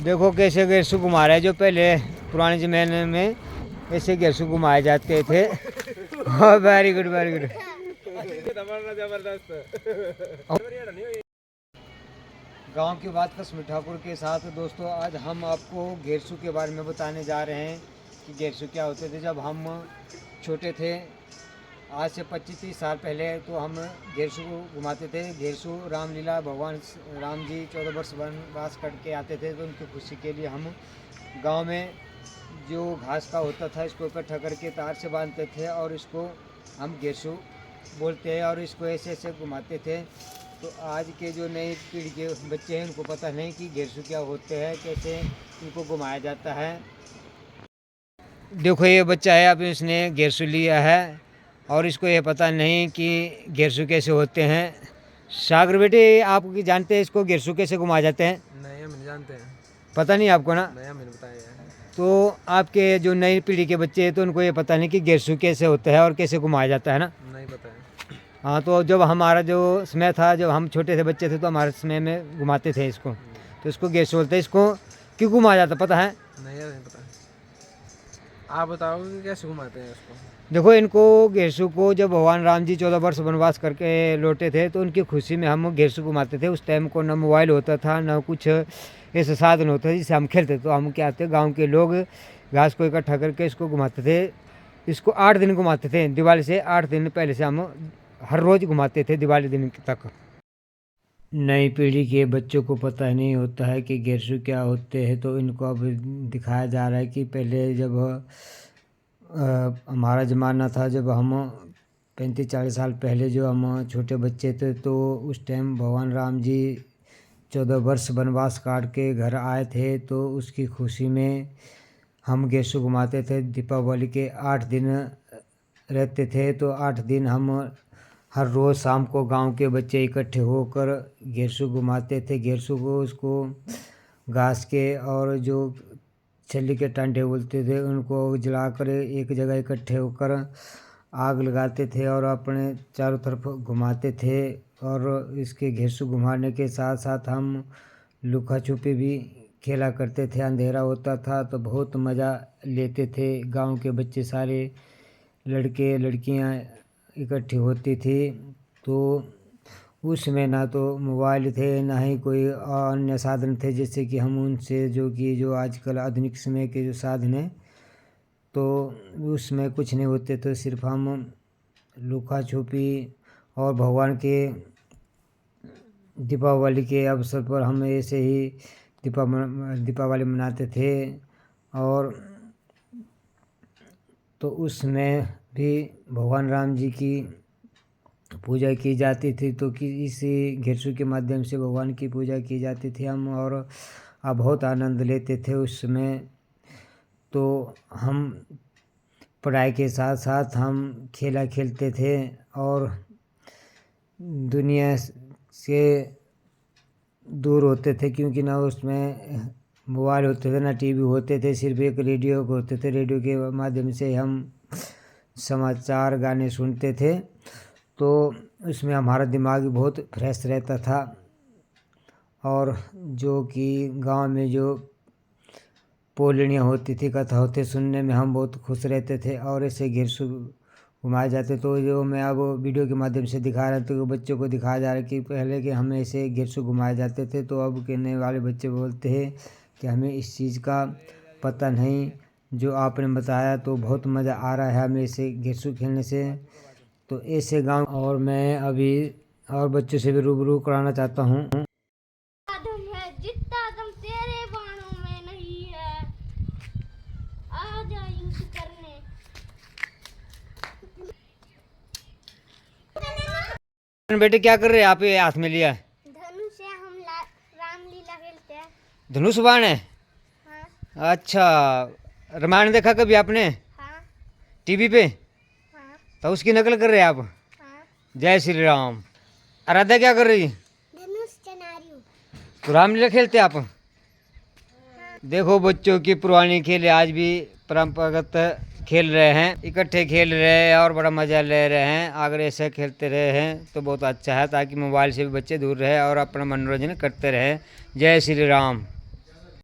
देखो कैसे घेरसू घुमा रहे हैं, जो पहले पुराने ज़माने में ऐसे घेरसू घुमाए जाते थे। Very good very good. गांव की बात कस्म ठाकुर के साथ दोस्तों, आज हम आपको घेरसू के बारे में बताने जा रहे हैं कि घेरसू क्या होते थे जब हम छोटे थे। आज से 25-30 साल पहले तो हम घेरसू को घुमाते थे। घेरसू रामलीला, भगवान राम जी 14 वर्ष वनवास करके आते थे, तो उनकी खुशी के लिए हम गांव में जो घास का होता था इसको इकट्ठा करके तार से बांधते थे और इसको हम घेरसू बोलते हैं और इसको ऐसे ऐसे घुमाते थे। तो आज के जो नई पीढ़ी के बच्चे हैं उनको पता नहीं कि घेरसू क्या होते हैं, कैसे इनको घुमाया जाता है। देखो ये बच्चा है, अब इसने घेरसू लिया है और इसको ये पता नहीं कि घेरसू कैसे होते हैं। सागर बेटे, आप जानते हैं इसको घेरसू कैसे घुमाए जाते हैं? नहीं, हम नहीं जानते हैं। पता नहीं आपको ना? नहीं, हमें बताया है। तो आपके जो नई पीढ़ी के बच्चे हैं तो उनको ये पता नहीं कि घेरसू कैसे होता है और कैसे घुमाया जाता है ना? नहीं पता है। हाँ, तो जब हमारा जो समय था, जब हम छोटे थे बच्चे थे, तो हमारे समय में घुमाते थे इसको, तो इसको घेरसू बोलते हैं। इसको क्यों घुमाया जाता पता है? नहीं यार, नहीं पता। आप बताओ कि कैसे घुमाते हैं उसको। देखो, इनको घेरसू को जब भगवान राम जी 14 वर्ष वनवास करके लौटे थे तो उनकी खुशी में हम घेरसू घुमाते थे। उस टाइम को न मोबाइल होता था, न कुछ ऐसा साधन होता था जिससे हम खेलते। तो हम क्या थे, गांव के लोग घास को इकट्ठा करके इसको घुमाते थे। इसको 8 दिन घुमाते थे। दिवाली से 8 दिन पहले से हम हर रोज़ घुमाते थे दिवाली दिन तक। नई पीढ़ी के बच्चों को पता ही नहीं होता है कि घेरसू क्या होते हैं, तो इनको अब दिखाया जा रहा है कि पहले जब हमारा ज़माना था, जब हम 35-40 साल पहले जो हम छोटे बच्चे थे, तो उस टाइम भगवान राम जी 14 वर्ष वनवास काट के घर आए थे। तो उसकी खुशी में हम घेरसू घुमाते थे। दीपावली के 8 दिन रहते थे, तो 8 दिन हम हर रोज़ शाम को गांव के बच्चे इकट्ठे होकर घेरसू घुमाते थे। घेरसू को उसको घास के और जो छल्ली के टांटे बोलते थे उनको जलाकर एक जगह इकट्ठे होकर आग लगाते थे और अपने चारों तरफ घुमाते थे। और इसके घेरसू घुमाने के साथ साथ हम लुका छुपी भी खेला करते थे। अंधेरा होता था तो बहुत मज़ा लेते थे। गांव के बच्चे सारे लड़के लड़कियां इकट्ठी होती थी। तो उसमें ना तो मोबाइल थे, ना ही कोई अन्य साधन थे जैसे कि हम उनसे जो आजकल आधुनिक समय के जो साधन हैं, तो उसमें कुछ नहीं होते। तो सिर्फ हम लुका छुपी और भगवान के दीपावली के अवसर पर हम ऐसे ही दीपावली मनाते थे। और तो उसमें भी भगवान राम जी की पूजा की जाती थी। तो कि इसी घेरसू के माध्यम से भगवान की पूजा की जाती थी हम, और बहुत आनंद लेते थे उसमें। तो हम पढ़ाई के साथ साथ हम खेला खेलते थे और दुनिया से दूर होते थे, क्योंकि ना उसमें मोबाइल होते थे, ना टीवी होते थे, सिर्फ एक रेडियो होते थे। रेडियो के माध्यम से हम समाचार गाने सुनते थे। तो उसमें हमारा दिमाग बहुत फ्रेश रहता था। और जो कि गांव में जो पोलड़ियाँ होती थी, कथा होते, सुनने में हम बहुत खुश रहते थे। और ऐसे घेरसू घुमाए जाते। तो जो मैं अब वीडियो के माध्यम से दिखा रहा था, तो बच्चों को दिखाया जा रहा है कि पहले के हमें ऐसे घेरसू घुमाए जाते थे। तो अब कहने वाले बच्चे बोलते हैं कि हमें इस चीज़ का पता नहीं। जो आपने बताया तो बहुत मज़ा आ रहा है हमें ऐसे घेरसू खेलने से। तो ऐसे गांव और मैं अभी और बच्चों से भी रूबरू कराना चाहता हूँ। जितना दम तेरे बाणों में नहीं है, आ जा यूं करने। बेटे क्या कर रहे हैं आप? ये हाथ में लिया धनुष से हम रामलीला खेलते हैं। धनुष बाण है? हाँ। अच्छा, रामायण देखा कभी आपने? हाँ। टीवी पे? हाँ। तो उसकी नकल कर रहे हैं आप? हाँ। जय श्री राम। आराध्या क्या कर रही? धनुष चला रही हूँ। तो रामलीला खेलते आप? हाँ। देखो, बच्चों की पुरानी खेल आज भी परंपरागत खेल रहे हैं, इकट्ठे खेल रहे हैं और बड़ा मज़ा ले रहे हैं। अगर ऐसे खेलते रहे हैं तो बहुत अच्छा है, ताकि मोबाइल से भी बच्चे दूर रहे और अपना मनोरंजन करते रहे। जय श्री राम।